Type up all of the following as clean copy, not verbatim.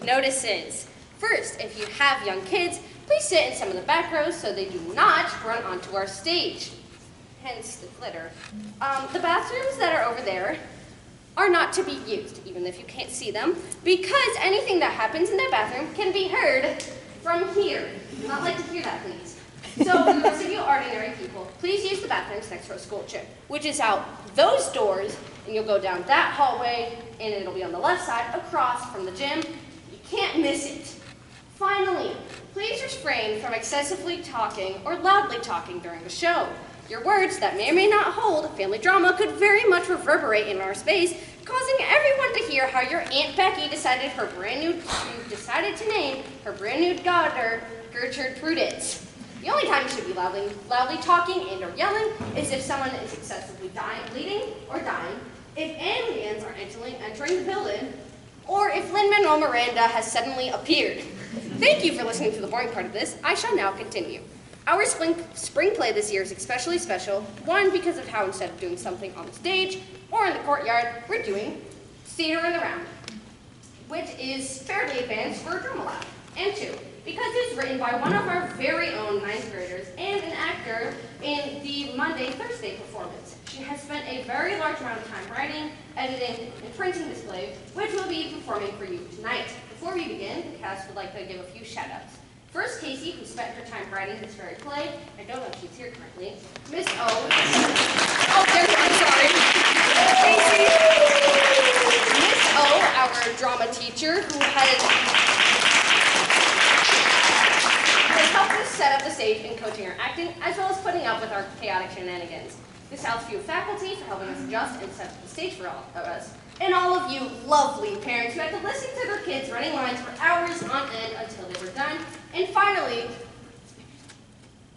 notices. First, if you have young kids, please sit in some of the back rows so they do not run onto our stage. Hence the glitter. The bathrooms that are over there are not to be used, even if you can't see them, because anything that happens in that bathroom can be heard from here. I'd not like to hear that, please. So for the rest of you ordinary people, please use the bathrooms next to our school gym, which is out those doors, and you'll go down that hallway, and it'll be on the left side across from the gym. You can't miss it. Finally, please refrain from excessively talking or loudly talking during the show. Your words that may or may not hold family drama could very much reverberate in our space, causing everyone to hear how your Aunt Becky decided to name her brand new daughter Gertrude Prudence. The only time you should be loudly talking and or yelling is if someone is excessively bleeding or dying, if aliens are entering the building, or if Lin-Manuel Miranda has suddenly appeared. Thank you for listening to the boring part of this. I shall now continue. Our spring play this year is especially special, one, because of how instead of doing something on the stage or in the courtyard, we're doing theater in the round, which is fairly advanced for a drama lab. And two, because it's written by one of our very own 9th graders and an actor in the Monday-Thursday performance. She has spent a very large amount of time writing, editing, and printing this play, which we'll be performing for you tonight. Before we begin, the cast would like to give a few shout-outs. First, Casey, who spent her time writing this very play. I don't know if she's here currently. Miss O. Oh, there's one, sorry. Casey. Miss O, our drama teacher, who has helped us set up the stage in coaching our acting, as well as putting up with our chaotic shenanigans. The Southview faculty for helping us adjust and set up the stage for all of us. And all of you lovely parents who had to listen to their kids running lines for hours on end until they were done. And finally,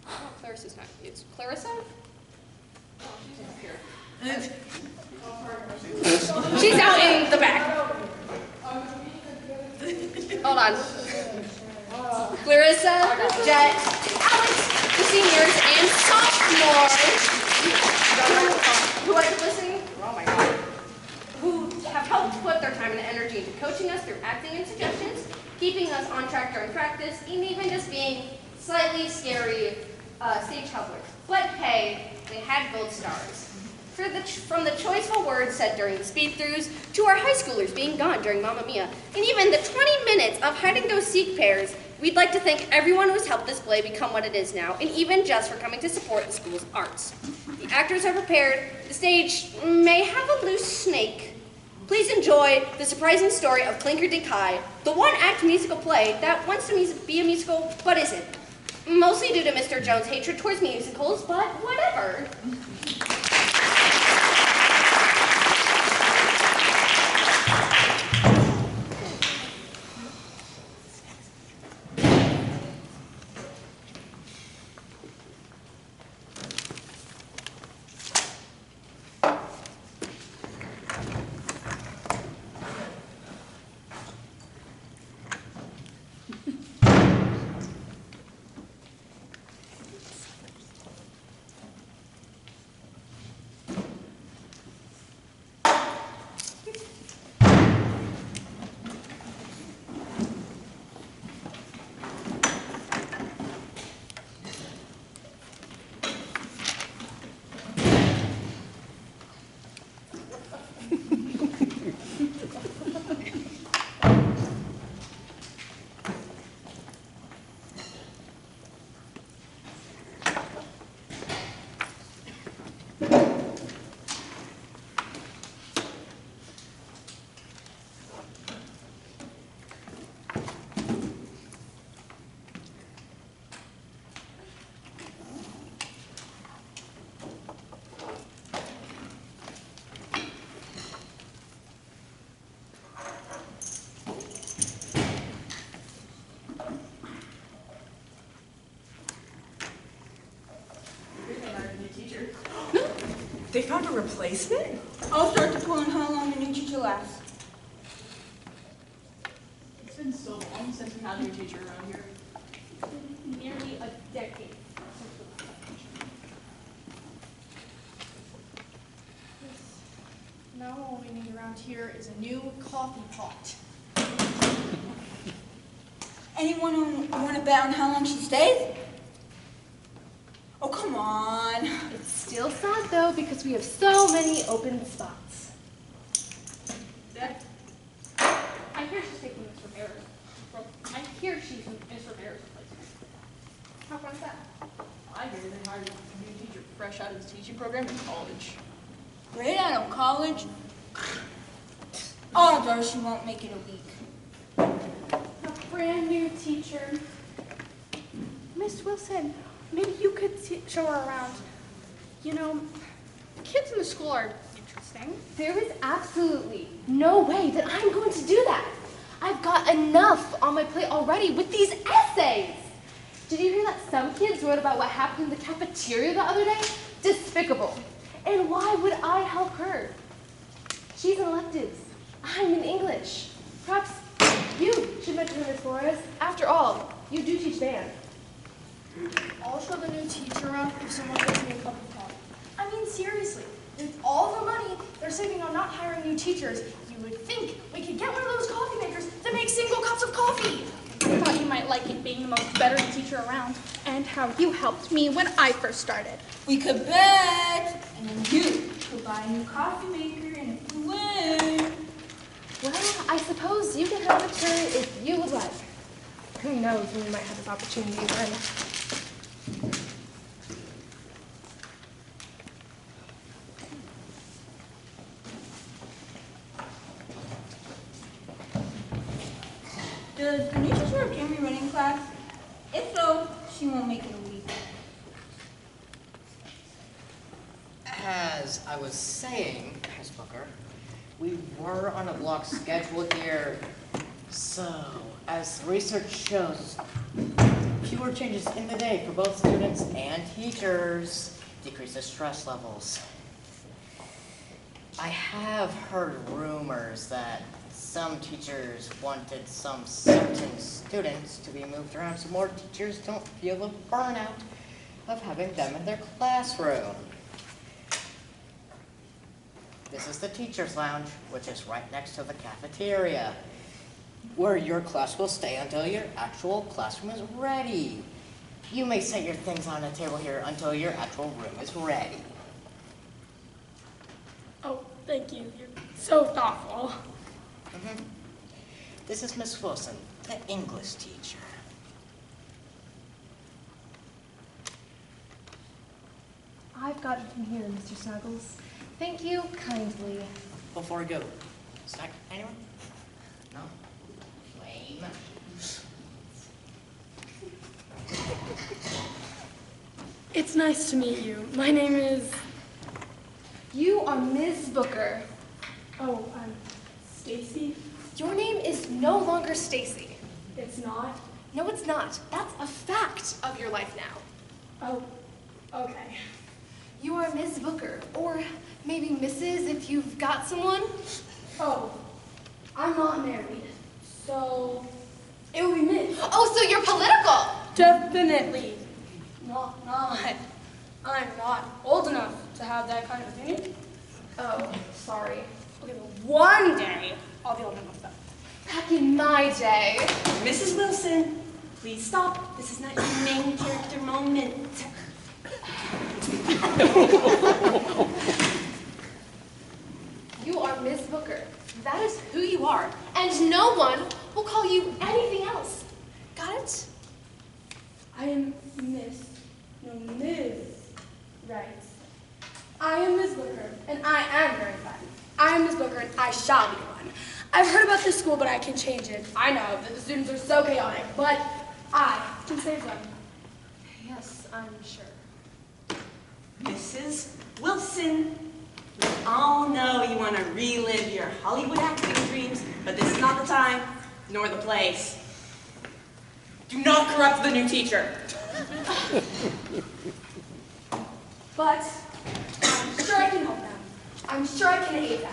oh, Clarissa's not, it's Clarissa? Oh, she's up here. She's out in the back. Hold on. Clarissa, Jet, Alex, the seniors, and sophomores who had to listen, oh my God, who have helped put their time and energy into coaching us through acting and suggestions, keeping us on track during practice, and even just being slightly scary stage helpers. But hey, they had gold stars. From the choiceful words said during the speed-throughs, to our high schoolers being gone during Mamma Mia, and even the 20 minutes of hiding those Sikh pears, we'd like to thank everyone who's helped this play become what it is now, and even just for coming to support the school's arts. The actors are prepared. The stage may have a loose snake. Please enjoy the surprising story of Clinker Dink High, the one-act musical play that wants to be a musical but isn't. Mostly due to Mr. Jones' hatred towards musicals, but whatever. They found a replacement? I'll start to pull in how long the new teacher lasts. It's been so long since we had a new teacher around here. Nearly a decade. Now all we need around here is a new coffee pot. Anyone want to bet on how long she stays? Oh, come on. It's still sad though because we have so many open spots. I hear she's taking Miss Rivera's. I hear she's Miss Rivera's replacement. How fun is that? I hear they hired a new teacher fresh out of the teaching program in college. Right out of college? Oh, though she won't make it a week. A brand new teacher. Miss Wilson, maybe you could show her around. You know, the kids in the school are interesting. There is absolutely no way that I'm going to do that. I've got enough on my plate already with these essays. Did you hear that some kids wrote about what happened in the cafeteria the other day? Despicable. And why would I help her? She's in electives. I'm in English. Perhaps you should mention her, Miss Flores. After all, you do teach band. I'll show the new teacher around if someone gives me a cup of coffee. I mean, seriously, with all the money they're saving on not hiring new teachers, you would think we could get one of those coffee makers to make single cups of coffee. I thought you might like it being the most better teacher around, and how you helped me when I first started. We could bet, and then you could buy a new coffee maker, and if you win. Well, I suppose you can have a turn if you would like. Who knows when we might have this opportunity again. Does the new teacher have Jamie running class? If so, she won't make it a week. As I was saying, Ms. Booker, we were on a block schedule here. So, as research shows, fewer changes in the day for both students and teachers decreases stress levels. I have heard rumors that some teachers wanted some certain students to be moved around so more teachers don't feel the burnout of having them in their classroom. This is the teacher's lounge, which is right next to the cafeteria, where your class will stay until your actual classroom is ready. You may set your things on a table here until your actual room is ready. Oh, thank you. You're so thoughtful. This is Miss Wilson, the English teacher. I've got it from here, Mr. Snuggles. Thank you kindly. Before we go, snack, anyone? No? Lame. It's nice to meet you. My name is... You are Ms. Booker. Oh, I'm Stacy. Your name is no longer Stacy. It's not? No, it's not. That's a fact of your life now. Oh, okay. You are Ms. Booker, or maybe Mrs. if you've got someone. Oh, I'm not married, so it would be Miss. Oh, so you're political. Definitely not. I'm not old enough to have that kind of opinion. Oh, sorry. Okay, but one day I'll be old enough though. Back in my day. Mrs. Wilson, please stop. This is not your main character moment. You are Ms. Booker. That is who you are, and no one will call you anything else. Got it? I am Miss. No, Ms. Right. I am Miss Booker, and I am very fun. I am Miss Booker, and I shall be one. I've heard about this school, but I can change it. I know that the students are so chaotic, but I can save them. Yes, I'm sure. Mrs. Wilson, we all know you want to relive your Hollywood acting dreams, but this is not the time, nor the place. Do not corrupt the new teacher. But I'm sure I can help them. I'm sure I can aid them.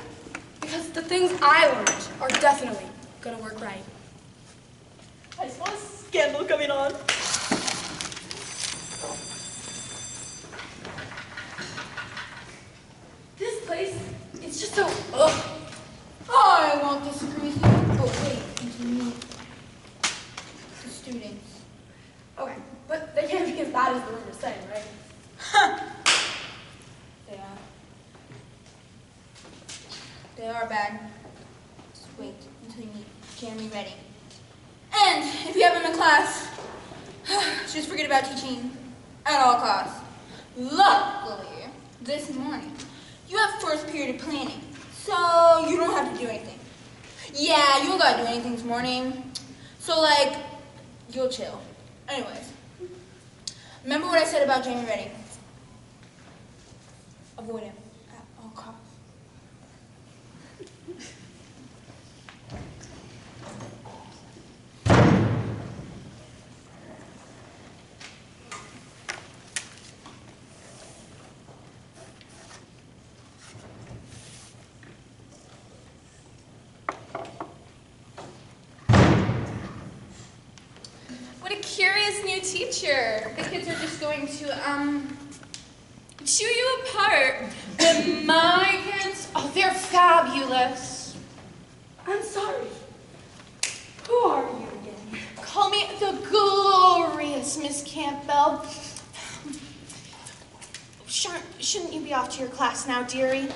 Because the things I learned are definitely going to work right. I saw a scandal coming on. This place, it's just so, ugh. I won't disagree with you. Oh, wait, into me. The our bag. Just wait until you meet Jeremy Redding. And if you have him in class, just forget about teaching at all costs. Luckily, this morning, you have first period of planning, so you don't have to do anything. Yeah, you don't gotta do anything this morning. So, like, you'll chill. Anyways, remember what I said about Jamie Redding? Avoid him at all costs. What a curious new teacher. The kids are just going to, chew you apart. But my kids, oh, they're fabulous. I'm sorry. Who are you again? Call me the glorious Miss Campbell. Shouldn't you be off to your class now, dearie?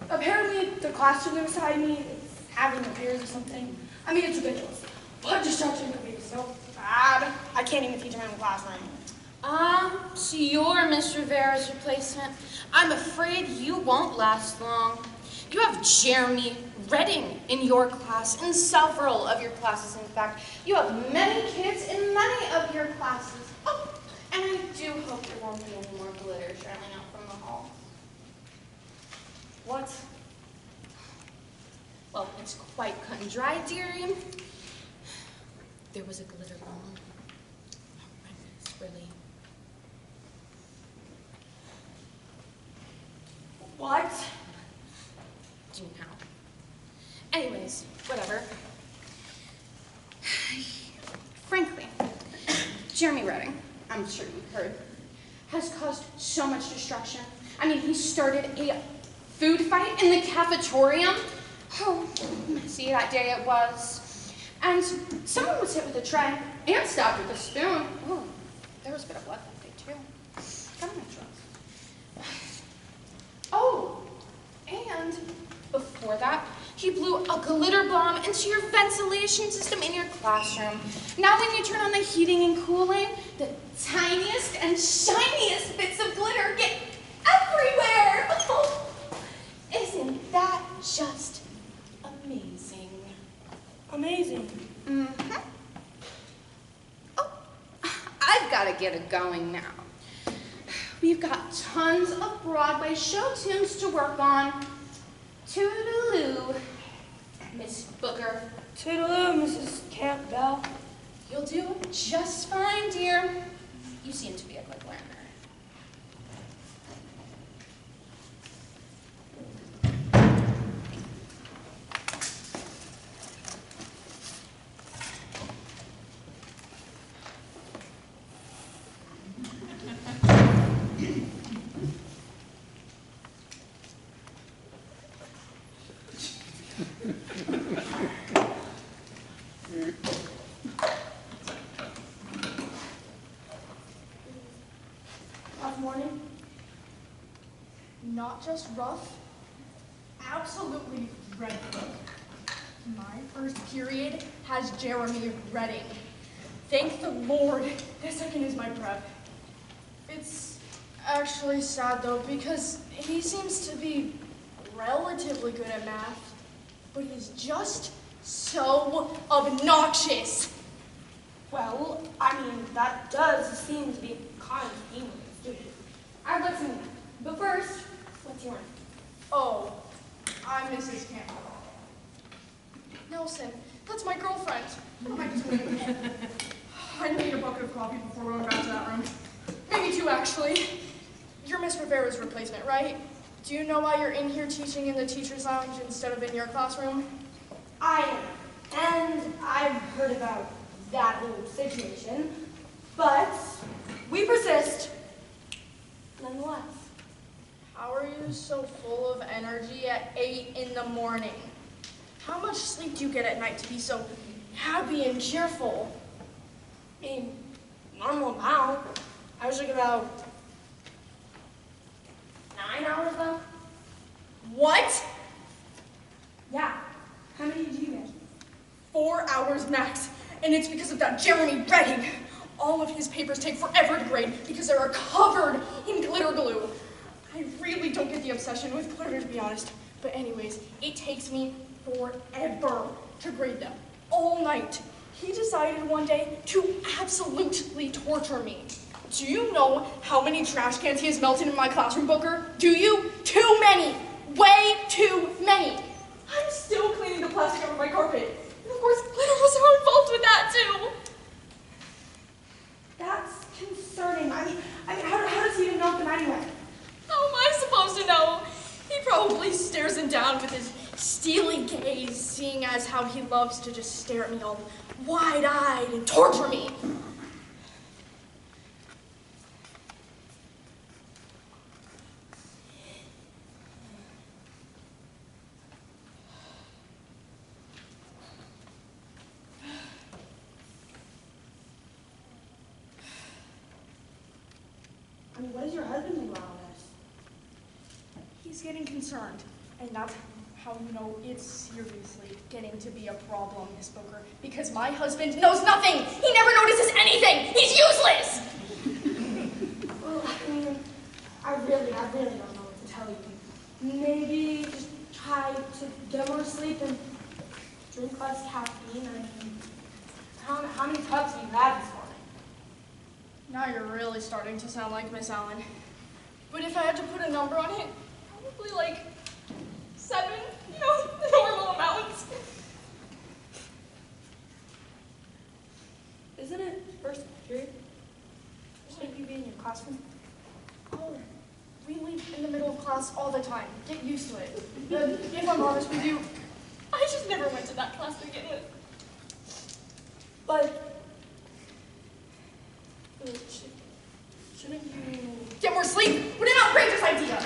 Apparently, the classroom beside me is having affairs or something. I mean, it's ridiculous. What distraction could be so bad? I can't even teach him in the classroom. So you're Miss Rivera's replacement. I'm afraid you won't last long. You have Jeremy Redding in your class, in several of your classes, in fact. You have many kids in many of your classes. Oh, and I do hope there won't be any more glitter shining out from the hall. What? Well, it's quite cut and dry, dearie. There was a glitter bomb. Horrendous, really. What? Do you know? Anyways, whatever. Frankly, Jeremy Redding, I'm sure you've heard, has caused so much destruction. I mean, he started a food fight in the cafeteria. Oh, messy that day it was. And someone was hit with a tray and stabbed with a spoon. Oh, there was a bit of blood that day too. Got my trust. Oh, and before that, he blew a glitter bomb into your ventilation system in your classroom. Now when you turn on the heating and cooling, the tiniest and shiniest bits of glitter get everywhere. Oh, isn't that just amazing? Amazing. Mm-hmm. Oh, I've got to get it going now. We've got tons of Broadway show tunes to work on. Toodaloo, Miss Booker. Toodaloo, Mrs. Campbell. You'll do just fine, dear. You seem to be a quick learner. Rough morning? Not just rough, absolutely dreadful. My first period has Jeremy Redding. Thank the Lord, this second is my prep. It's actually sad though, because he seems to be relatively good at math, but he's just so obnoxious. Well, I mean, that does seem to be kind of humorous. I'd like some, but first, what's your name? Oh, I'm Mrs. Campbell. Nelson, that's my girlfriend. What am I doing? I need a bucket of coffee before we go back to that room. Maybe two, actually. You're Miss Rivera's replacement, right? Do you know why you're in here teaching in the teacher's lounge instead of in your classroom? I am, and I've heard about that whole situation, but we persist, nonetheless. How are you so full of energy at 8 in the morning? How much sleep do you get at night to be so happy and cheerful? I mean, normal amount. I was like about 9 hours though. What? Yeah. How many did you get? 4 hours max, and it's because of that Jeremy Redding. All of his papers take forever to grade because they are covered in glitter glue. I really don't get the obsession with glitter, to be honest. But anyways, it takes me forever to grade them. All night. He decided one day to absolutely torture me. Do you know how many trash cans he has melted in my classroom, Booker? Do you? Too many. Way too many. I'm still cleaning the plastic over my carpet. And of course, glitter was so involved with that too. That's concerning. I mean, how does he even melt them anyway? How am I supposed to know? He probably stares him down with his steely gaze, seeing as how he loves to just stare at me all wide-eyed and torture me. I mean, what does your husband think about all this? He's getting concerned, and that's how you know it's seriously getting to be a problem, Miss Booker, because my husband knows nothing. He never notices anything. He's useless. Well, I mean, I really don't know what to tell you. Maybe just try to get more sleep and drink less caffeine. I mean, how many cups have you had this morning? Now you're really starting to sound like Miss Allen. But if I had to put a number on it, probably like 7, you know, the normal amounts. Isn't it first period? Shouldn't you be in your classroom? Oh, we leave in the middle of class all the time. Get used to it. If I'm honest with you, I just never went to that class to begin with. But shouldn't you Get more sleep? What an outrageous idea!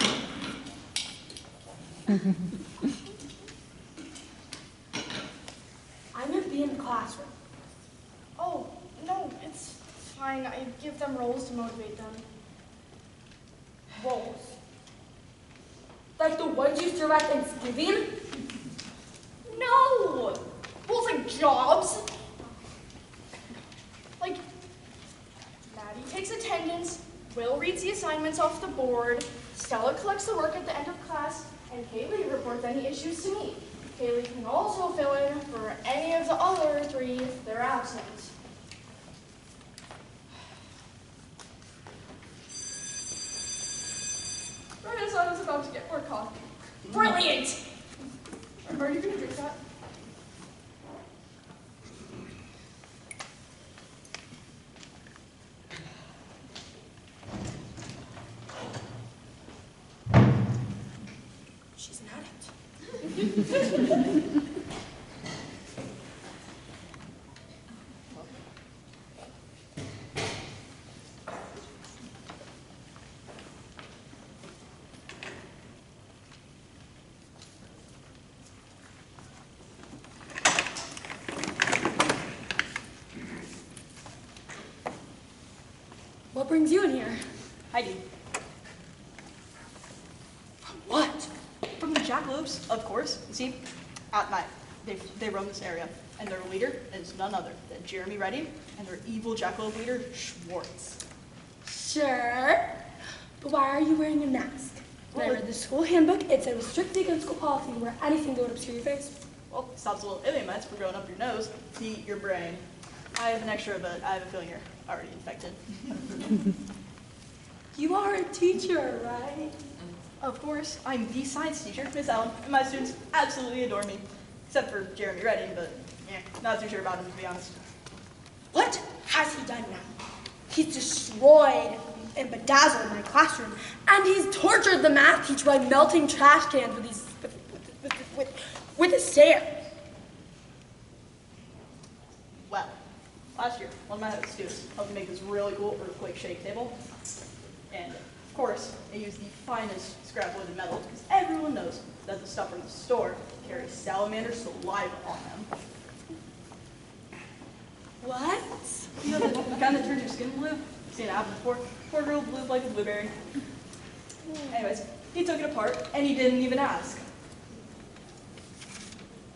I meant be in the classroom. Oh, no, it's fine. I give them roles to motivate them. Roles. Like the ones you serve at Thanksgiving? No! Roles like jobs. Like, Maddie takes attendance, Will reads the assignments off the board, Stella collects the work at the end of class, and Kaylee reports any issues to me. Kaylee can also fill in for any of the other 3 if they're absent. Right as I was about to get more coffee. Brilliant! Are you gonna drink that? She's an addict. What brings you in here? Heidi. What? From the jackalopes, of course. You see, at night, they roam this area, and their leader is none other than Jeremy Redding and their evil jackalope leader, Schwartz. Sure. But why are you wearing a mask? When I read the school handbook, it said it was strictly against school policy to wear anything that would obscure your face. Well, stops little alien mites from growing up your nose to eat your brain. I have an extra, but I have a feeling you're already infected. You are a teacher, right? Of course, I'm the science teacher, Miss Allen, and my students absolutely adore me. Except for Jeremy Redding, but yeah, not too sure about him, to be honest. What has he done now? He's destroyed and bedazzled my classroom, and he's tortured the math teacher by melting trash cans with a stare. Well, last year, one of my students helped me make this really cool earthquake shake table. And, of course, I used the finest scrap wood and metal because everyone knows that the stuff from the store carries salamander saliva on them. What? You know, the kind that turns your skin blue? Seen it happen before? Poor girl blue like a blueberry. Anyways, he took it apart, and he didn't even ask.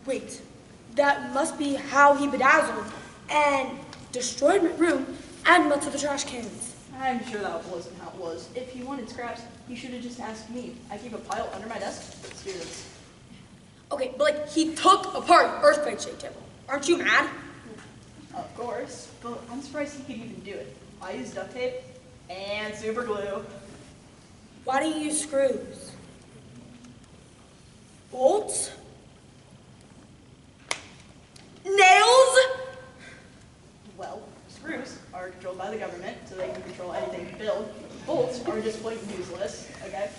Wait, that must be how he bedazzled and destroyed my room and melted the trash cans. I'm sure that wasn't how it was. If he wanted scraps, he should have just asked me. I keep a pile under my desk for the students. Okay, but like, he took apart earthquake shake table. Aren't you mad? Of course, but I'm surprised he could even do it. I used duct tape and super glue. Why do you use screws? Bolts? Nails? Well, screws are controlled by the government, so they can control anything you build. Bolts are just plain useless, okay?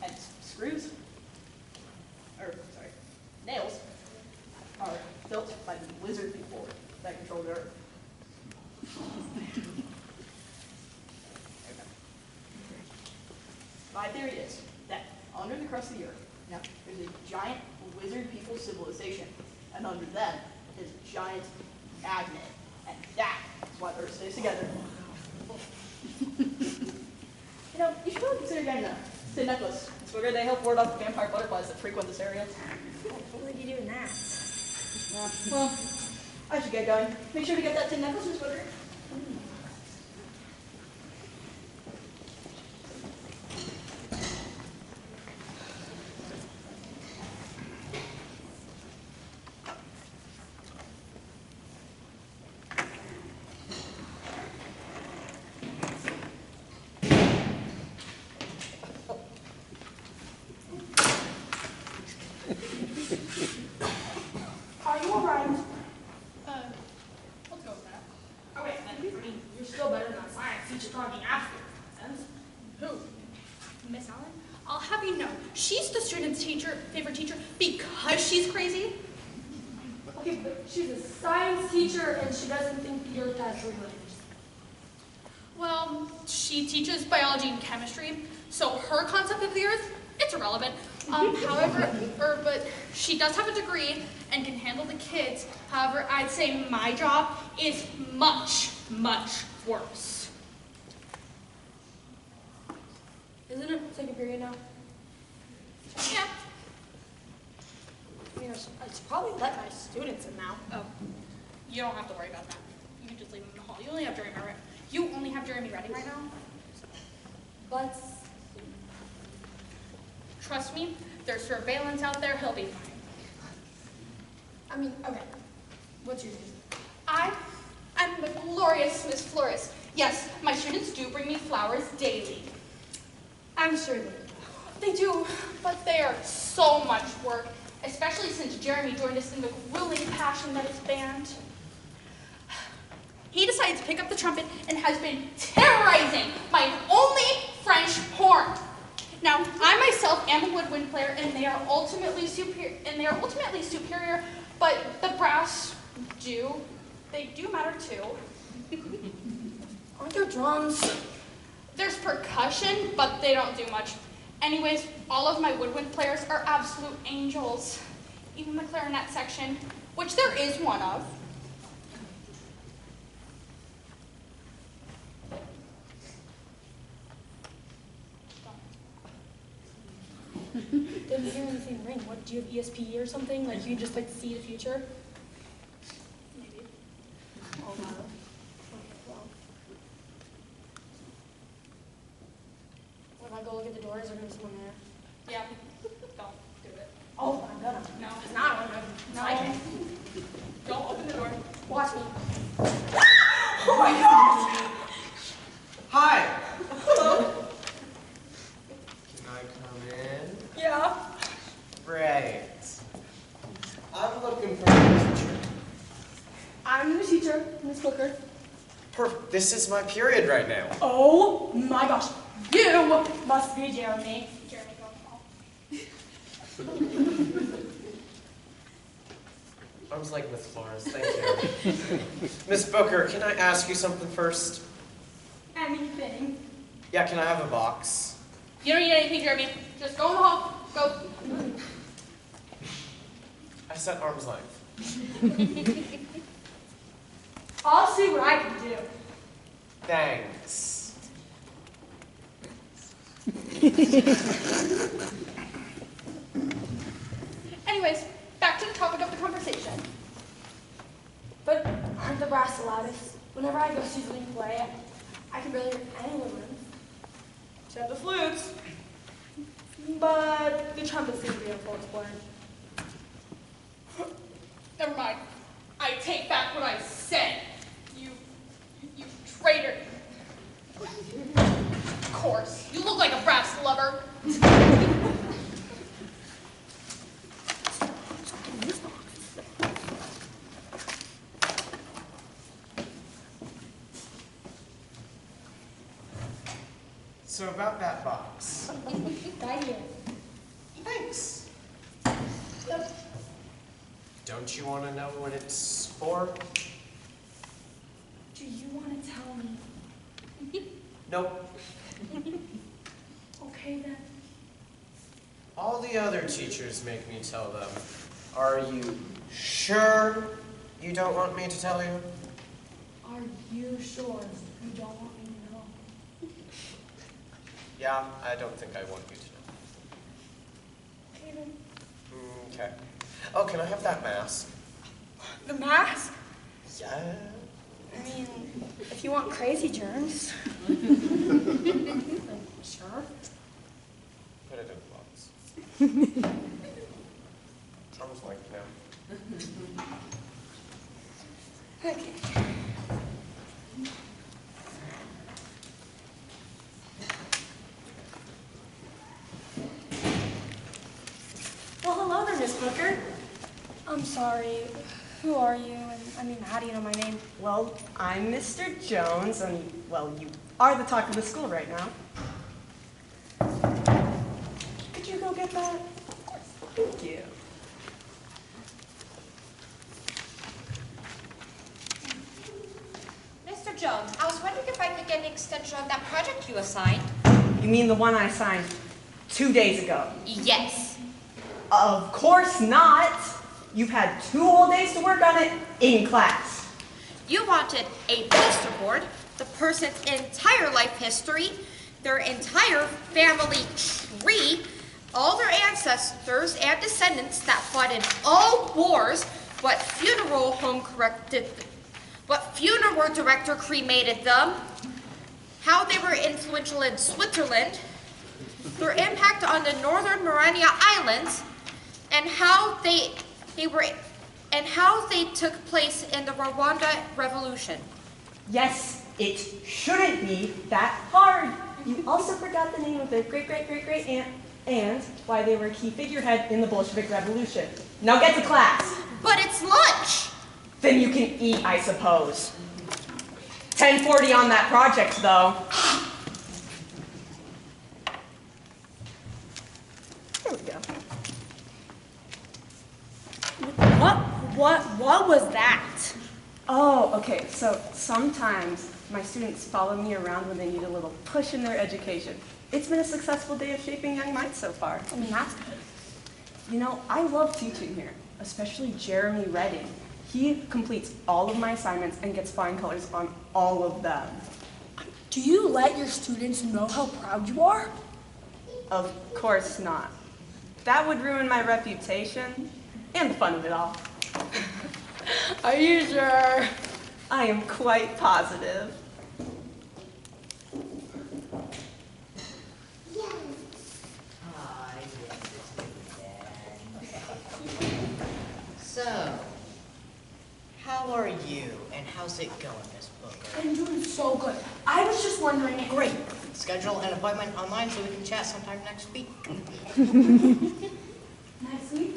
And screws, nails, are built by the lizard people that control the earth. My theory is that under the crust of the earth, now, there's a giant lizard people civilization, and under them is a giant magnet, and that is why the earth stays together. You know, you should really consider getting a tin necklace. It's where they help ward off the vampire butterflies that frequent this area. What would you do in that? Well, I should get going. Make sure to get that tin necklace, Miss Booker. Are you alright? Let's go with that. Oh wait, I mean, you're still better than that science teacher taught me after. Who? Miss Allen? I'll have you know, she's the student's favorite teacher because she's crazy. Okay, but she's a science teacher and she doesn't think the earth has 3 legs. Well, she teaches biology and chemistry, so her concept of the earth, it's irrelevant. But she does have a degree and can handle the kids. However, I'd say my job is much, much worse. Isn't it second period now? Yeah. I mean, I should probably let my students in now. Oh, you don't have to worry about that. You can just leave him in the hall. You only have Jeremy Redding right now. But Trust me, there's surveillance out there. He'll be fine. I mean, okay. What's your name? I'm the glorious Miss Flores. Yes, my students do bring me flowers daily. I'm sure They do, but they are so much work, especially since Jeremy joined us in the grueling passion that is band. He decided to pick up the trumpet and has been terrorizing my only French horn. Now, I myself am a woodwind player, and they are ultimately superior. But the brass they do matter too. Aren't there drums? There's percussion, but they don't do much. Anyways, all of my woodwind players are absolute angels. Even the clarinet section, which there is one of. Didn't hear anything ring. What, do you have ESP or something? Like you just like see the future? Maybe. Oh, wow. Okay, well. When I go look at the doors, is there gonna be someone there? Yeah. Don't do it. Oh, I'm gonna. No. It's not on my. No. Don't open the door. Watch me. Oh my gosh! Hi. Hello. Can I come in? Yeah. Great. I'm looking for a teacher. I'm the teacher, Miss Booker. Perfect. This is my period right now. Oh my gosh. You must be Jeremy. Jeremy, go home. I was like Miss Flores. Thank you. Miss Booker, can I ask you something first? Anything. Yeah, can I have a box? You don't need anything, Jeremy. Just go in the hall. Go. I said arm's length. I'll see what I can do. Thanks. Anyways, back to the topic of the conversation. But aren't the brass the loudest? Whenever I go see them play, I can barely hear anyone move. Except the flutes. But the trumpets seem to be in full display. Never mind. I take back what I said. You traitor. Of course, you look like a brass lover. So about that box. Right here. Thanks. Don't you want to know what it's for? Do you want to tell me? Nope. Okay then. All the other teachers make me tell them. Are you sure you don't want me to tell you? Are you sure you don't want me to know? Yeah, I don't think I want you to know. Okay then. Okay. Oh, can I have that mask? The mask? Yeah. I mean, if you want crazy germs. Sure. Put it in the box. Sounds like no. Okay. Well, hello there, Miss Booker. I'm sorry. Who are you? And I mean, how do you know my name? Well, I'm Mr. Jones, and, well, you are the talk of the school right now. Could you go get that? Thank you. Mr. Jones, I was wondering if I could get an extension on that project you assigned. You mean the one I signed 2 days ago? Yes. Of course not. You've had 2 whole days to work on it in class. You wanted a poster board, the person's entire life history, their entire family tree, all their ancestors and descendants that fought in all wars, what funeral director cremated them, how they were influential in Switzerland, their impact on the Northern Mariana Islands, and how they took place in the Rwanda Revolution. Yes, it shouldn't be that hard. You also forgot the name of their great-great-great-great-aunt and why they were a key figurehead in the Bolshevik Revolution. Now get to class. But it's lunch. Then you can eat, I suppose. 10:40 on that project, though. There we go. What was that? Oh, okay, so sometimes my students follow me around when they need a little push in their education. It's been a successful day of shaping young minds so far. I mean, that's good. You know, I love teaching here, especially Jeremy Redding. He completes all of my assignments and gets flying colors on all of them. Do you let your students know how proud you are? Of course not. That would ruin my reputation and the fun of it all. Are you sure? I am quite positive. So, how are you, and how's it going, Miss Booker? I'm doing so good. I was just wondering. Great. Schedule an appointment online so we can chat sometime next week. Next week?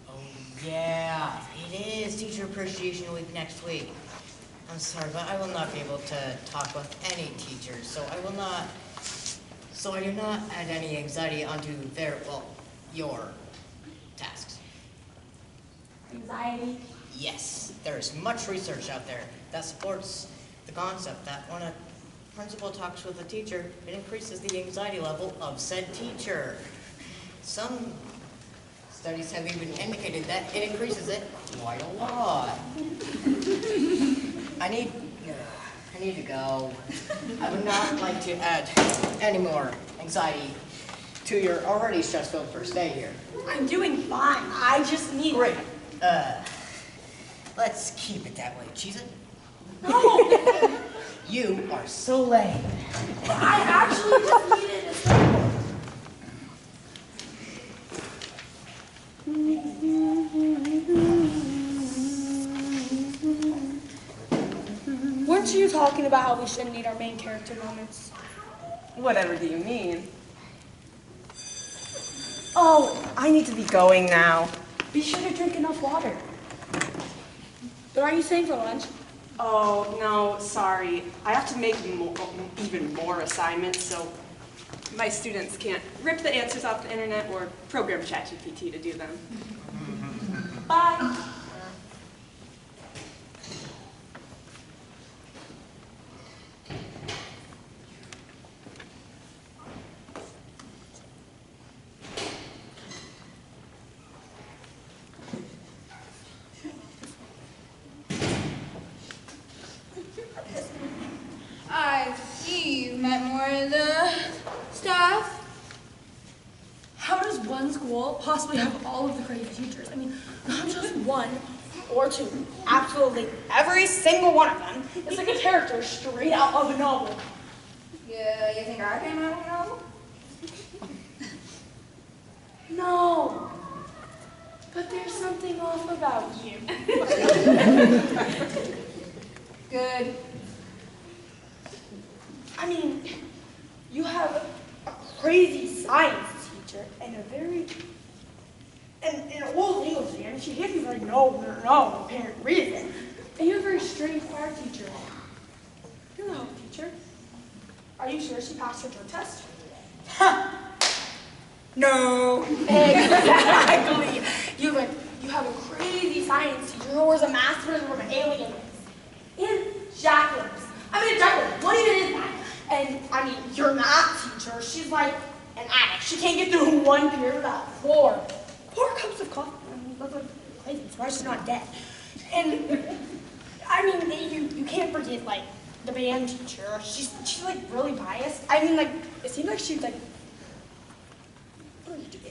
Oh, yeah, it is Teacher Appreciation Week next week. I'm sorry, but I will not be able to talk with any teachers, so I do not add any anxiety onto your tasks. Anxiety. Yes, there is much research out there that supports the concept that when a principal talks with a teacher, it increases the anxiety level of said teacher. Some studies have even indicated that it increases it quite a lot. I need to go. I would not like to add any more anxiety to your already stress-filled first day here. I'm doing fine. I just need. Great. Let's keep it that way, cheese it. No, You are so lame. I actually just needed a sample. Weren't you talking about how we shouldn't need our main character moments? Whatever do you mean? Oh, I need to be going now. Be sure to drink enough water. What are you saying for lunch? Oh, no, sorry. I have to make even more assignments, so my students can't rip the answers off the internet or program ChatGPT to do them. Bye. I see you met more of the staff. How does one school possibly have all of the crazy teachers? I mean, not just one or two. Absolutely every single one of them is like a character straight out of a novel. Yeah, you think I came out of a novel? No. But there's something off about you. Good. I mean, you have a crazy science teacher and an old English teacher, and she hates me for no apparent reason. And you have a very strange art teacher. You're the health teacher. Are you sure she passed her drug test? No. Exactly. You have a crazy science teacher who wears a mask for from aliens. And Jacqueline. Jacqueline, what even is that? And, your math teacher, she's like an addict. She can't get through one period without 4 cups of coffee. That's like crazy. That's why she's not dead. And, you can't forget, the band teacher. She's really biased. It seems like she's, it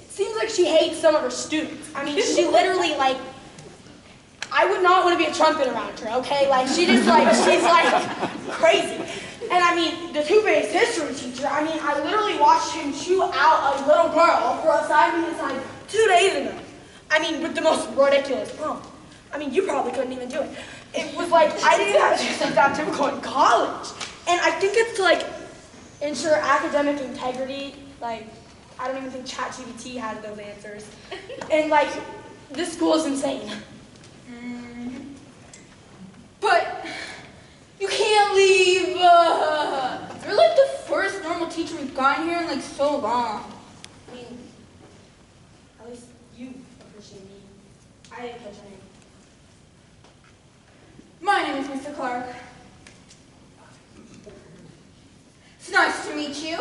seems like she hates some of her students. She literally, I would not want to be a trumpet around her, okay? She's crazy. And the two-based history teacher, I literally watched him chew out a little girl for a side-meeting assignment 2 days ago. With the most ridiculous prompt. You probably couldn't even do it. It was I didn't even have to do that typical in college. And I think it's to, ensure academic integrity. I don't even think ChatGPT has those answers. And, this school is insane. But you can't leave. You're the first normal teacher we've gotten here in so long. At least you appreciate me. I didn't catch your name. My name is Mr. Clark. It's nice to meet you.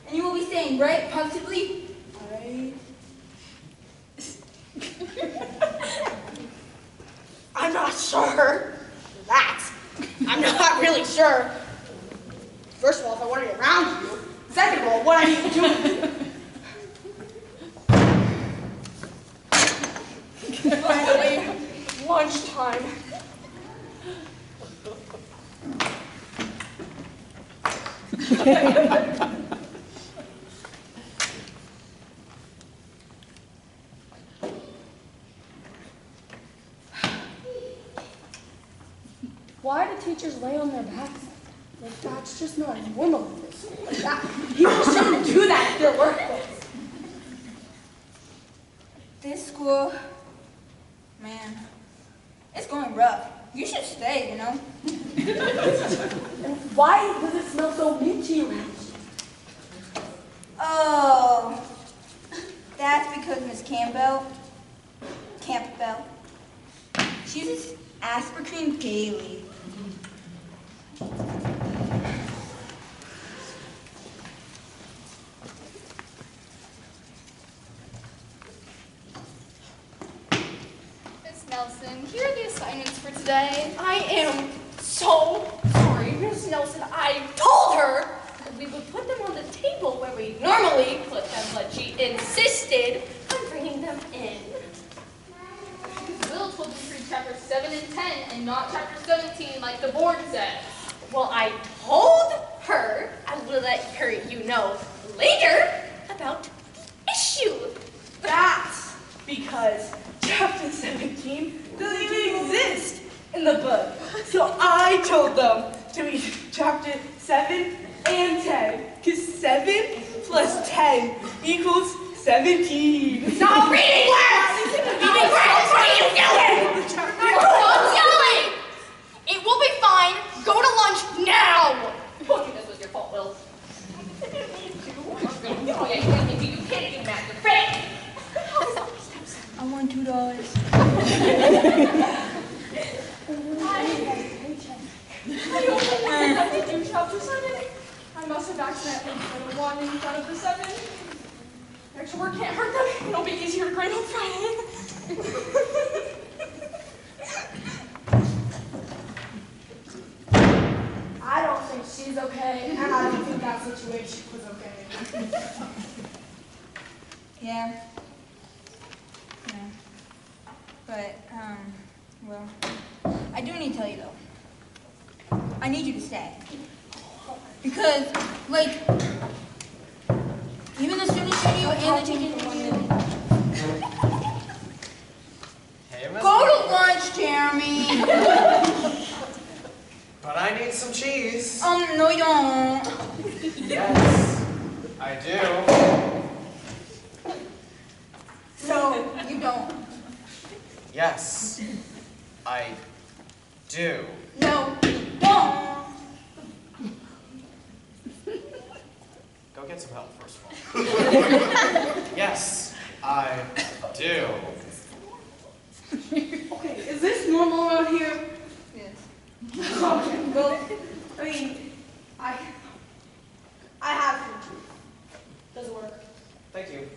And you will be saying right positively, I'm not sure. I'm not really sure. First of all, if I want to be around you. Second of all, what I need to do with you. Finally, lunchtime. Why do teachers lay on their backs? That's just not normal in this school. People shouldn't do that at their workplace. this school, man, it's going rough. You should stay, you know? And why does it smell so minty around you? Oh, that's because Miss Campbell, she uses aspartame daily. Miss Nelson, here are the assignments for today. I am so sorry, Miss Nelson. I told her that we would put them on the table where we normally put them, but she insisted on bringing them in. We'll told you to read chapters 7 and 10 and not chapter 17 like the board said. Well, I told her I would let her know later about the issue. That's because chapter 17 doesn't even exist in the book. So I told them to read chapter 7 and 10. Because 7 plus 10 equals 17. Stop reading words! Reading words! What are you doing? Stop yelling! It will be fine. Go to lunch now. Told you this was your fault, Will. Oh, yeah, you can't do math. You're fake. I want $2. I did do chapter 7. I must have accidentally put a 1 in front of the 7. Extra work can't hurt them. It'll be easier to grade on Friday. I don't think she's okay, and I don't think that situation was okay. Yeah. Yeah. But, well, I do need to tell you though. I need you to stay. Because, like, even the students union and the teachers union. Hey, Miss Go to Booker. lunch, Jeremy. But I need some cheese. No you don't. Yes, I do. No, you don't. Yes, I do. No, you don't. Go get some help, first of all. Yes, I do. Okay, is this normal around here? Yes. Okay, well, I mean, I have to. Doesn't work. Thank you.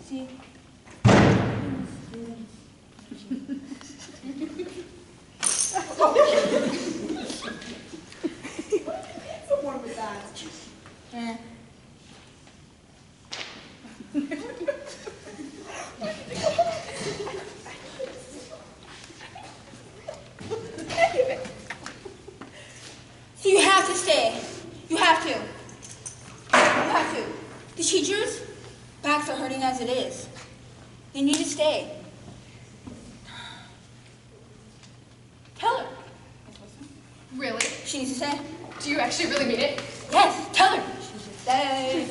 See? One with that. Eh. So you have to stay. You have to. You have to. The teachers' backs are hurting as it is. They need to stay. Tell her. Really? She needs to stay. Do you actually really mean it? Yes, tell her. She should stay.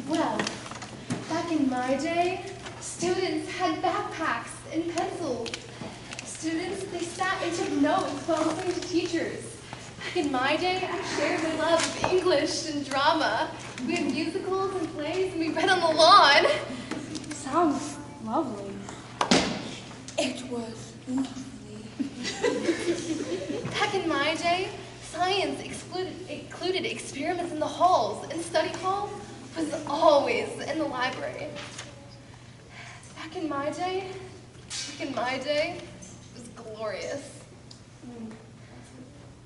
Well, back in my day, students had backpacks and pencils. Students, they sat and took notes while listening to teachers. Back in my day, I shared my love of English and drama. We had musicals and plays, and we read on the lawn. Sounds lovely. It was lovely. Back in my day, science included experiments in the halls, and study hall was always in the library. Back in my day, it was glorious.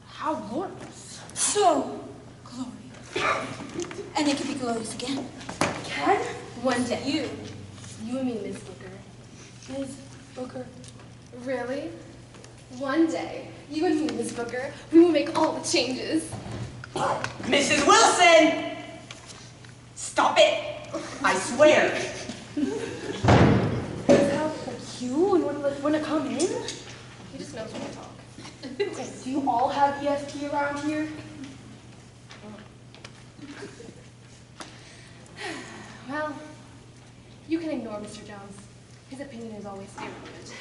How glorious. So glorious. And it can be glorious again. Ken? One day. You and me, Miss Booker. Miss Booker. Really? One day, you and me, Miss Booker, we will make all the changes. Mrs. Wilson! Stop it! I swear. Is that you and want to come in? He just knows when to talk. Okay, do you all have ESP around here? Well, you can ignore Mr. Jones. His opinion is always irrelevant.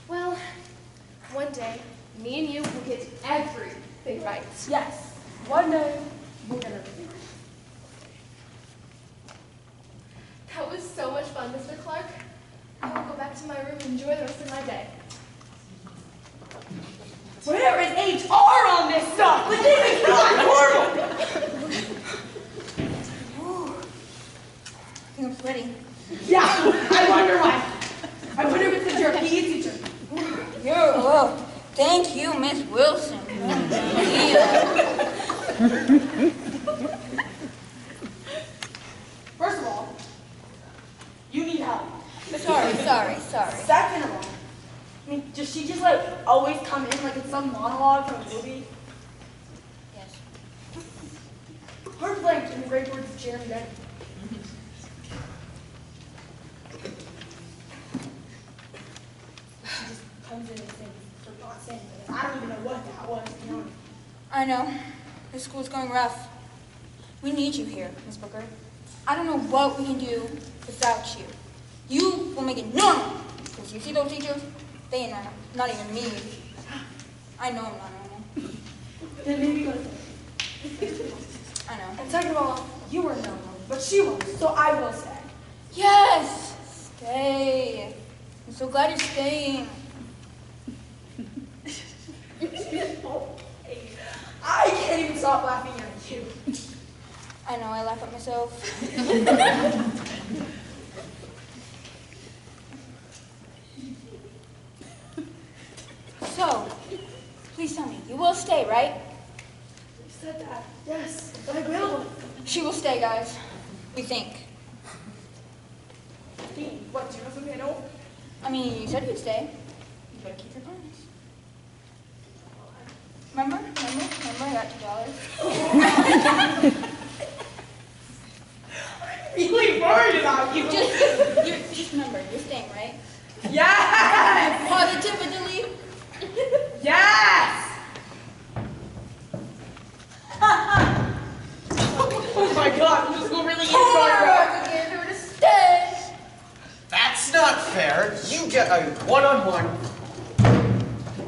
Well, one day, me and you will get everything right. Yes. One day, we'll get everything. That was so much fun, Mr. Clark. I will go back to my room and enjoy the rest of my day. Where is HR on this stuff? But this is not normal! I think I'm sweating. Yeah, I wonder why. I wonder if it's your PE teacher. Thank you, Miss Wilson. Sorry. Zach Interval. I mean, does she just like always come in like it's some monologue from a movie? Yes. Her blank in great words of Jeremy Renner. She just comes in and sings for not saying it. I don't even know what that was, to be honest. I know. This school's going rough. We need you here, Miss Booker. I don't know what we can do without you. You will make it normal. Because you see those teachers? They ain't normal. Not even me. I know I'm not normal. Then maybe go to I know. And second of all, you were normal, but she was, so I will say. Yes! Stay. I'm so glad you're staying. I can't even stop laughing at you. I know, I laugh at myself. So, please tell me, you will stay, right? You said that. Yes, but I will. She will stay, guys. We think. What, do you know something I don't? I mean, you said you'd stay. You better keep your promise. Remember? I got $2. Really worried about you. Just remember, you're staying, right? Yes! Positively. Yes! Oh my God, this school really is going wrong. Get her to stay. That's not fair. You get a one-on-one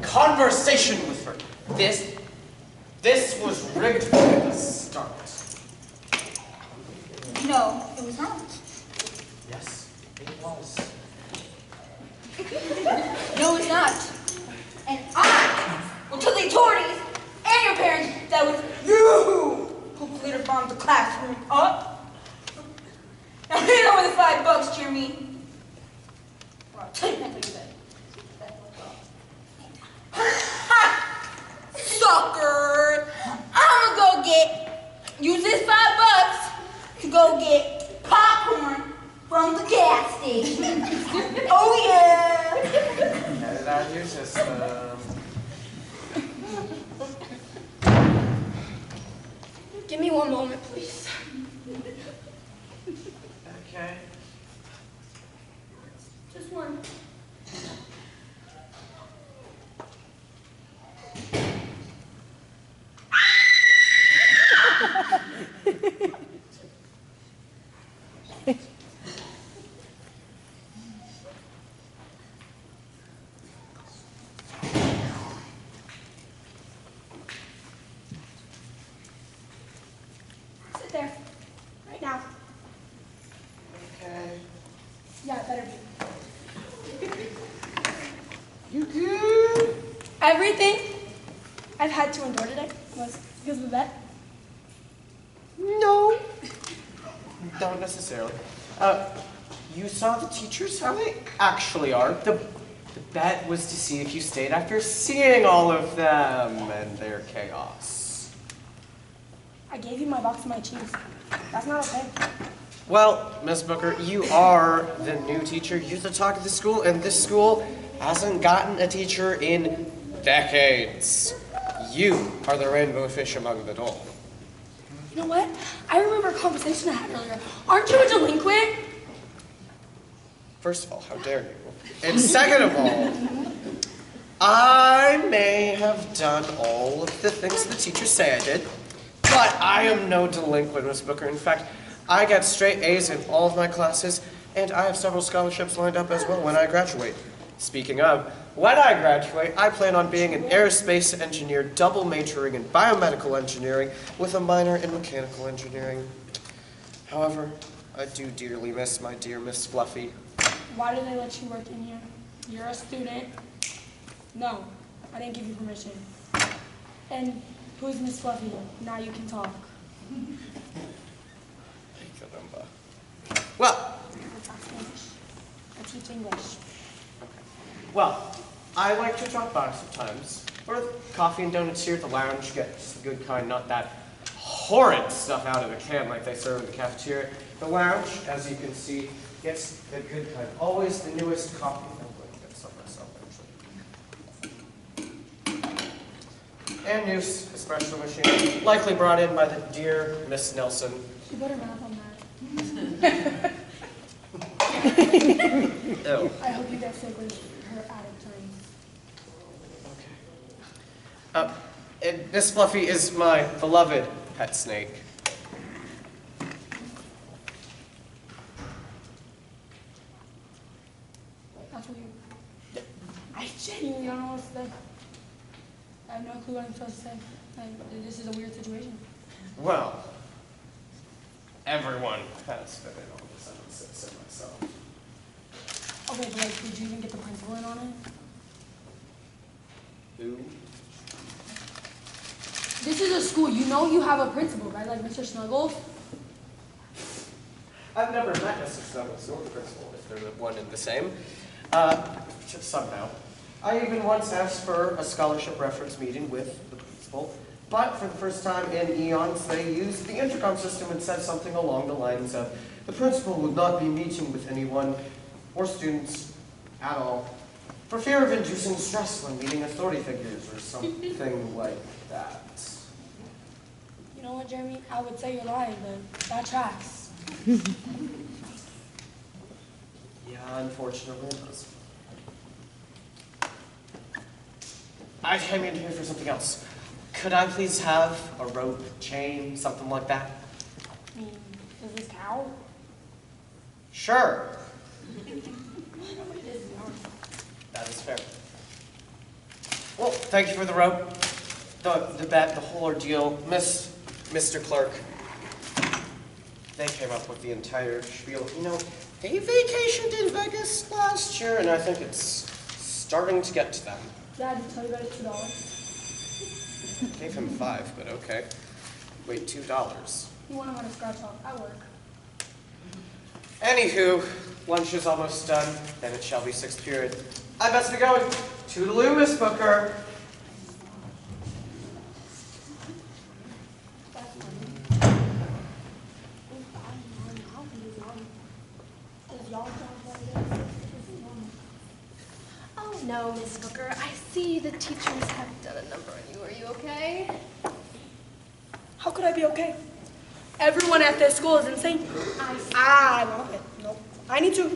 conversation with her. This was rigged from the start. No, it was not. Yes, it was. No, it's not. And I will tell the authorities and your parents that was you who later bombed the classroom up. Now hand over the $5, Jeremy. Or I'll tell you what you said. Sucker! I'ma go use this $5 to go get popcorn from the gas station. Oh yeah! Get it out of your system. Give me one moment, please. Okay. Just one. Sit there. Right now. Okay. Yeah, it better be. You good? Everything I've had to endure today was because of the bet. No. Not necessarily. You saw the teachers how they actually are. The bet was to see if you stayed after seeing all of them and their chaos. I gave you my box of my cheese. That's not okay. Well, Miss Booker, you are the new teacher. You're the talk of the school, and this school hasn't gotten a teacher in decades. You are the rainbow fish among the dull. You know what? I remember a conversation I had earlier. Aren't you a delinquent? First of all, how dare you? And second of all, I may have done all of the things the teachers say I did, but I am no delinquent, Miss Booker. In fact, I get straight A's in all of my classes, and I have several scholarships lined up as well when I graduate. Speaking of, when I graduate, I plan on being an aerospace engineer, double majoring in biomedical engineering with a minor in mechanical engineering. However, I do dearly miss my dear Miss Fluffy. Why did they let you work in here? You're a student. No, I didn't give you permission. And who's Miss Fluffy? Now you can talk. Well, I talk Spanish. I teach English. well, I like to drop by sometimes. Or coffee and donuts here at the lounge. Get the good kind, not that horrid stuff out of the can like they serve in the cafeteria. The lounge, as you can see, Yes, the good kind. Always the newest copy. I'm going to get some myself, actually. And new espresso machine, likely brought in by the dear Miss Nelson. She better math on that. Ew. I hope you get sick with her attic turns. Okay. And Miss Fluffy is my beloved pet snake. That's weird. I genuinely don't know what to say. I have no clue what I'm supposed to say. This is a weird situation. Well, everyone has been in all this. I don't say so myself. Okay, but like, did you even get the principal in on it? Who? This is a school. You know you have a principal, right? Like Mr. Snuggles? I've never met Mr. Snuggles or the principal, if they're the one and the same. Just somehow. I even once asked for a scholarship reference meeting with the principal, but for the first time in eons, they used the intercom system and said something along the lines of, the principal would not be meeting with anyone or students at all, for fear of inducing stress when meeting authority figures or something like that. You know what, Jeremy? I would say you're lying, but that tracks. Yeah, unfortunately it does. I came in here for something else. Could I please have a rope, chain, something like that? I mean, does this count? Sure. That is fair. Well, thank you for the rope, the bet, the whole ordeal. Mr. Clerk, they came up with the entire spiel. You know, they vacationed in Vegas last year, and I think it's starting to get to them. Dad, did I tell you about his $2? Gave him $5, but okay. Wait, $2. You want him on a scratch off at work. Anywho, lunch is almost done, then it shall be 6th period. I best be going. Toodaloo, Miss Booker. Oh no, Miss Booker. I see the teachers have done a number on you. Are you okay? How could I be okay? Everyone at this school is insane. I won't quit. Nope. I need to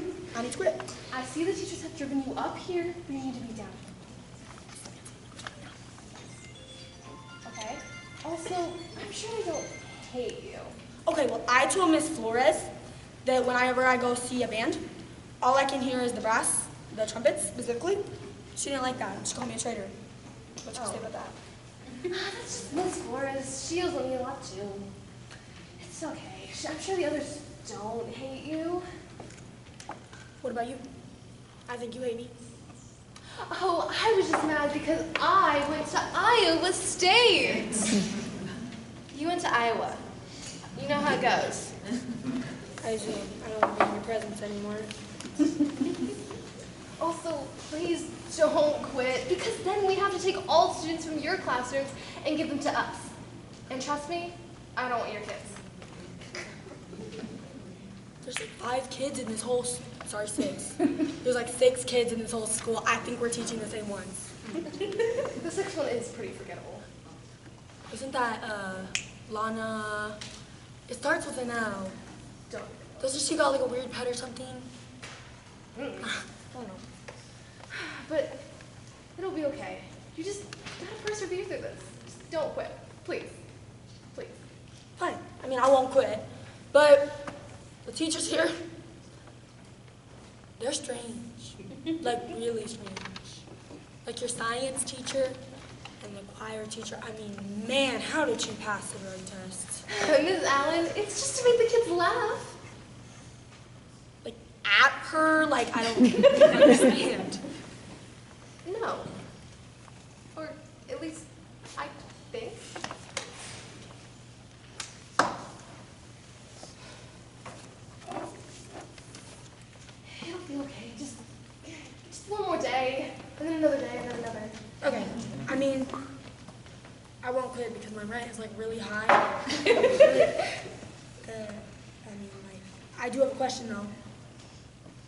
quit. I see the teachers have driven you up here, but you need to be down. Okay? Also, I'm sure they don't hate you. Okay, well, I told Miss Flores that whenever I go see a band, all I can hear is the brass, the trumpets specifically. She didn't like that. She called me a traitor. What's your say about that? That's just Miss Flores. She yells at me a lot too. It's okay. I'm sure the others don't hate you. What about you? I think you hate me. Oh, I was just mad because I went to Iowa State. You went to Iowa. You know how it goes. I do. I don't want to be in your presence anymore. Also, please don't quit, because then we have to take all students from your classrooms and give them to us. And trust me, I don't want your kids. There's like 5 kids in this whole, sorry, 6. There's like 6 kids in this whole school. I think we're teaching the same ones. The 6th one is pretty forgettable. Isn't that, Lana, it starts with an L. Doesn't she got like a weird pet or something? I don't know. But it'll be okay. You just gotta persevere through this. Just don't quit. Please. Please. Fine. I mean, I won't quit. But the teachers here, they're strange. Like, really strange. Like your science teacher and the choir teacher. I mean, man, how did you pass the drug test? Ms. Allen, it's just to make the kids laugh. Like, at her? Like, I don't understand. No. Or at least, I think. It'll be okay. Just one more day, and then another day, and then another. Okay, I mean, I won't quit because my rent is like really high. I mean, like, I do have a question though.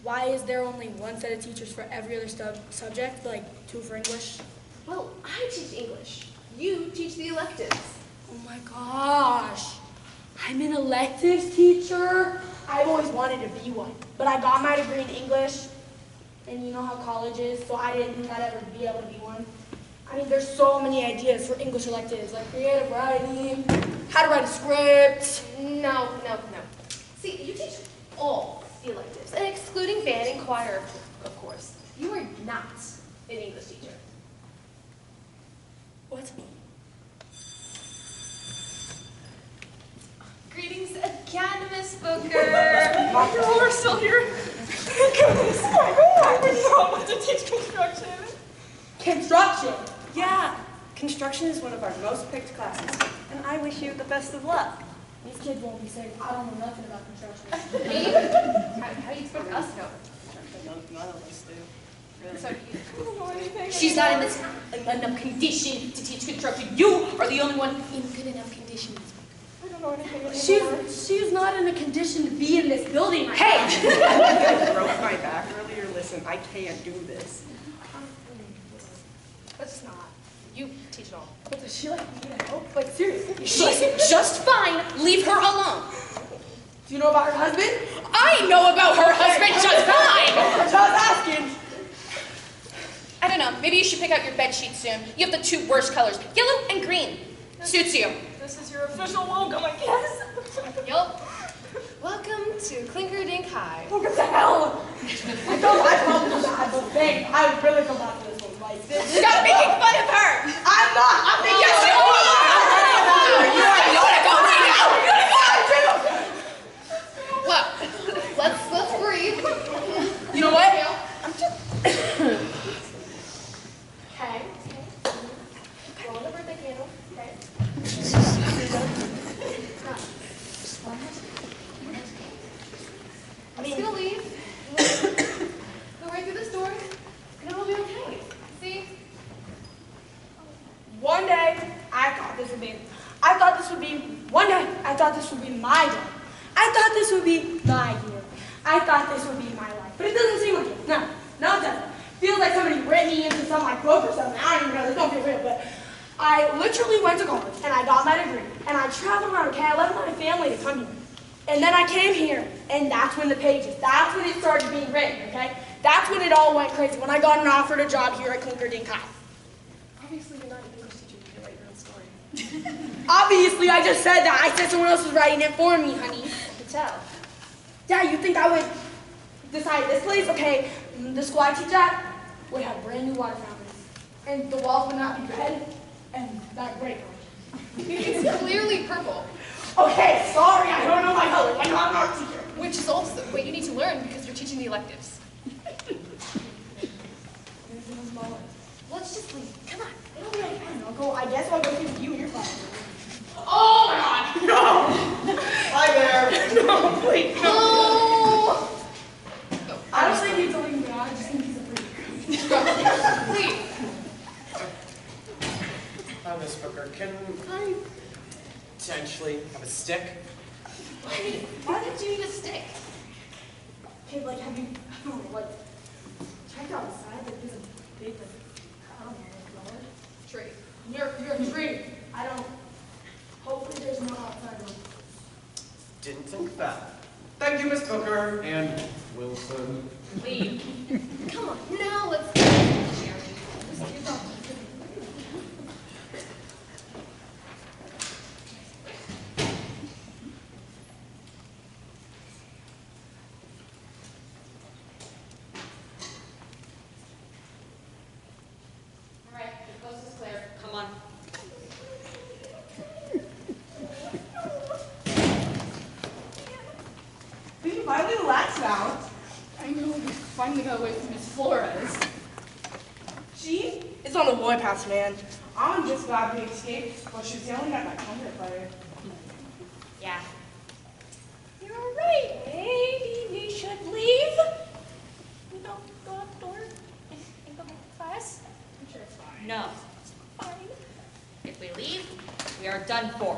why is there only one set of teachers for every other subject, like 2 for English? Well, I teach English. You teach the electives. Oh my gosh, I'm an electives teacher. I've always wanted to be one, but I got my degree in English, and you know how college is, so I didn't think I'd ever be able to be one. I mean, there's so many ideas for English electives, like creative writing, how to write a script. No. See, you teach all the electives, and excluding band and choir, of course. You are not an English teacher. What? Greetings again, Miss Booker. We're still here. Goodness, I would not want to teach construction. Construction. Yeah, construction is one of our most picked classes, and I wish you the best of luck. These kids won't be safe. I don't know nothing about construction. How do you expect us to know? None of us do. So you I don't know anything. She's not in this enough condition to teach construction. You are the only one in good enough condition. I don't know anything anymore. She's not in a condition to be in this building. Hey! I broke my back earlier. Listen, I can't do this. Let's not. You teach it all. But does she like need help? Like seriously? She's just fine. Leave her alone. Do you know about her husband? I know about her husband just fine. Just asking. I don't know. Maybe you should pick out your bed sheet soon. You have the 2 worst colors, yellow and green. Suits you. This is your official welcome, I guess. Yup. Welcome to Clinkerdink High. What the hell? I probably bad, but thanks. I really come back to this one. Like this. Stop making fun of her. I'm not. I'm making Yes, you are. Well, Let's breathe. You know what? Okay. Blow on the birthday candle. Okay. I'm just gonna leave. Go right through this door, and it'll be okay. See? One day, I thought this would be my day. I thought this would be my year. I thought this would be my life. But it doesn't seem like it. No, it doesn't. Feels like somebody written me into some like book or something. I don't even know. This don't feel real, but I literally went to college and I got my degree and I traveled around. Okay, I left my family to come here, and then I came here, and that's when the pages. That's when it started being written. Okay, that's when it all went crazy. When I got offered a job here at Clinkerdink High. Obviously, you're not an English teacher. You can write your own story. Obviously, I just said that. I said someone else was writing it for me, honey. I can tell. Yeah, you think I would decide this place? Okay, the school I teach at would have brand new water fountains, and the walls would not be red and that gray color. It's clearly purple, Okay, sorry, I don't know my colors. I'm not an art teacher. which is also what you need to learn because you're teaching the electives. Let's just leave. Come on. It'll be like fine. I guess I'll go see you in your class. Oh my God! No! Hi there! No, please, no! I don't think he's a leaving guy. I just think he's a freak. Leave. Miss Booker, can I potentially have a stick? Why did you need a stick? Okay, like, have you, I don't know, like, checked outside? Like, there's a big, like, I don't know, like, Tree. You're a tree. I don't, hopefully there's no outside one. Didn't think of that. Thank you, Miss Booker. And Wilson. Leave. Come on. Now let's go. Jeremy. All right, the coast is clear. Come on. We can finally relax now. I know, we finally got away from Miss Flores. She is on the warpath, man. I'm just glad we escaped, but she's yelling at my trumpet player. Yeah. You're right. Maybe we should leave. We don't go outdoors and go back to class. I'm sure it's fine. No. Fine. If we leave, we are done for.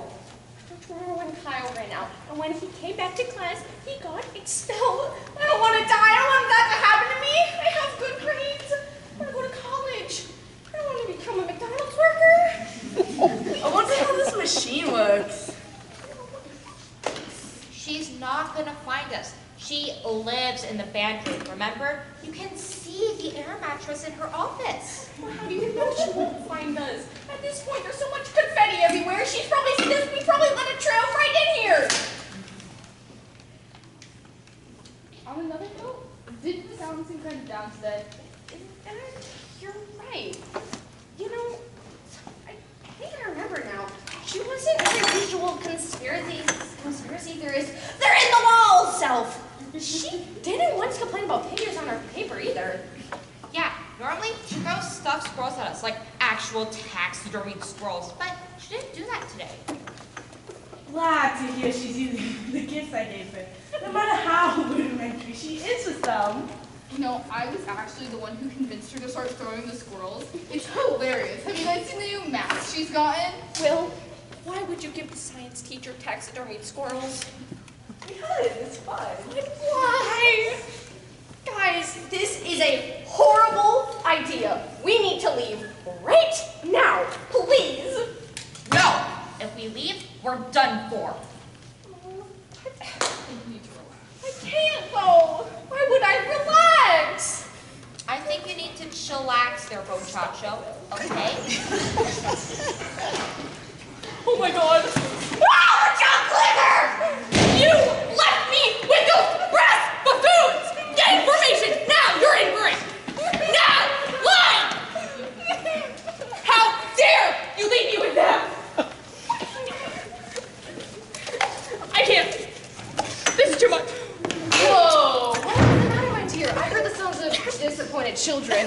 Don't you remember when Kyle ran out? And when he came back to class, he got expelled. I don't want to die. I want that remember, you can see the air mattress in her office. Well, how do you know she won't find us? At this point, there's so much confetti everywhere. She's probably seen us. We probably let a trail right in here. On another note, didn't the sound seem kind of down today? You're right. You know, I think I remember now. She wasn't her usual conspiracy theorist. They're in the wall self. She didn't once complain about figures on her paper either. Yeah, normally Chico stuffs squirrels at us, like actual taxidermied squirrels, but she didn't do that today. Glad to hear she's using the gifts I gave her. No matter how rudimentary she is with them. You know, I was actually the one who convinced her to start throwing the squirrels. It's hilarious. Have you guys seen the new mask she's gotten? Will, why would you give the science teacher taxidermied squirrels? Because it's fun. Why? Guys, this is a horrible idea. We need to leave right now, please. No! If we leave, we're done for. I can't though. Why would I relax? I think you need to chillax there, Bochacho, okay? Oh my god. Ah, John Clicker! You left me with those brass buffoons! Get information now! You're in for it! Now! Lie! How dare you leave me with them? I can't. This is too much. Whoa! What is the matter, my dear? I heard the sounds of disappointed children.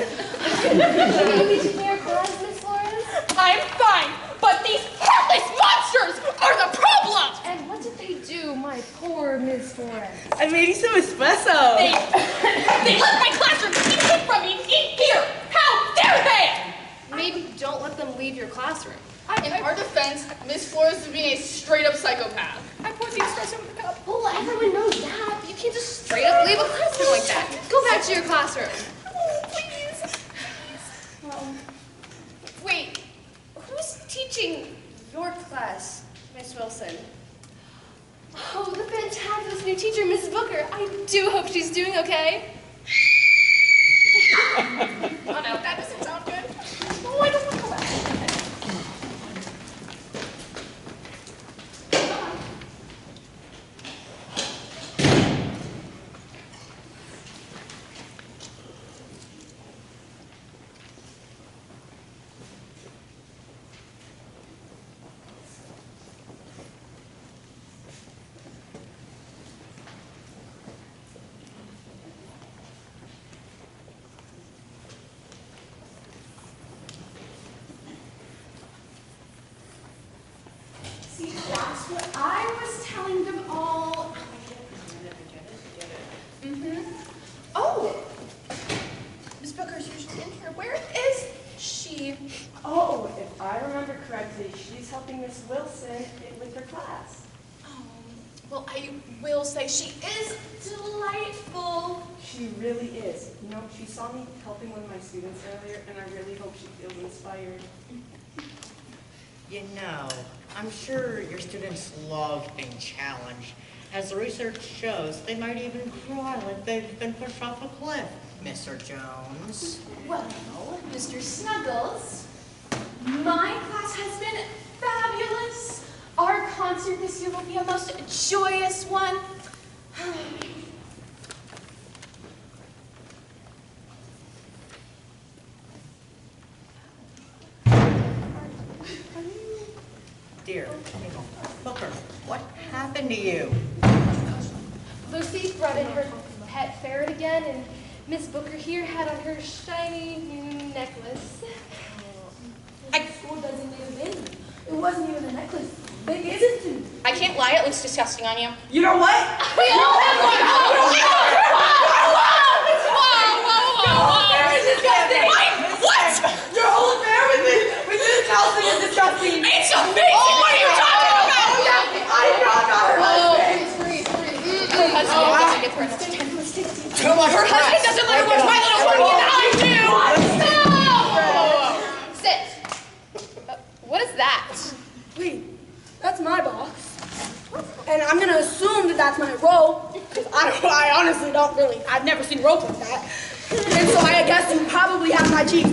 Maybe to their cause, Miss Flores? I'm fine, but these heartless monsters are the problem! And what did they do, my poor Miss Flores? I made you some espresso. They left my classroom to keep it from me in here! How dare they! Maybe don't let them leave your classroom. In our defense, Miss Flores is being a straight-up psychopath. I poured the espresso in the cup. Well, everyone knows that. But you can't just straight up leave a classroom like that. Go back to your classroom. Oh, please. Wait, who's teaching your class, Miss Wilson? Oh, the fantabulous new teacher, Mrs. Booker. I do hope she's doing okay. Oh no, that doesn't sound good. Oh, I don't want to go back. See, that's what I was telling them all. Oh! Miss Booker's usually in here. Where is she? Oh, if I remember correctly, she's helping Miss Wilson with her class. Oh, well, I will say she is delightful. She really is. You know, she saw me helping one of my students earlier, and I really hope she feels inspired. You know, I'm sure your students love being challenged. As the research shows, they might even cry like they've been pushed off a cliff, Mr. Jones. Well, Mr. Snuggles, my class has been fabulous. Our concert this year will be a most joyous one. Dear Booker, what happened to you? Lucy brought in her pet ferret again, and Miss Booker here had on her shiny new necklace. School doesn't need a baby. It wasn't even a necklace. Big isn't it? I can't lie, it looks disgusting on you. You know what? We all have one! What? Your whole affair with Mrs. Kelsey is disgusting. It's amazing! What are you talking about? I brought her husband. Her husband doesn't give her enough time. Too much Her husband doesn't let her watch My Little Pony, and I do! Stop! Sit. What is that? Wait, that's my box. And I'm gonna assume that that's my role. Because I honestly don't really, I've never seen rope like that. And so I guess you probably have my cheeks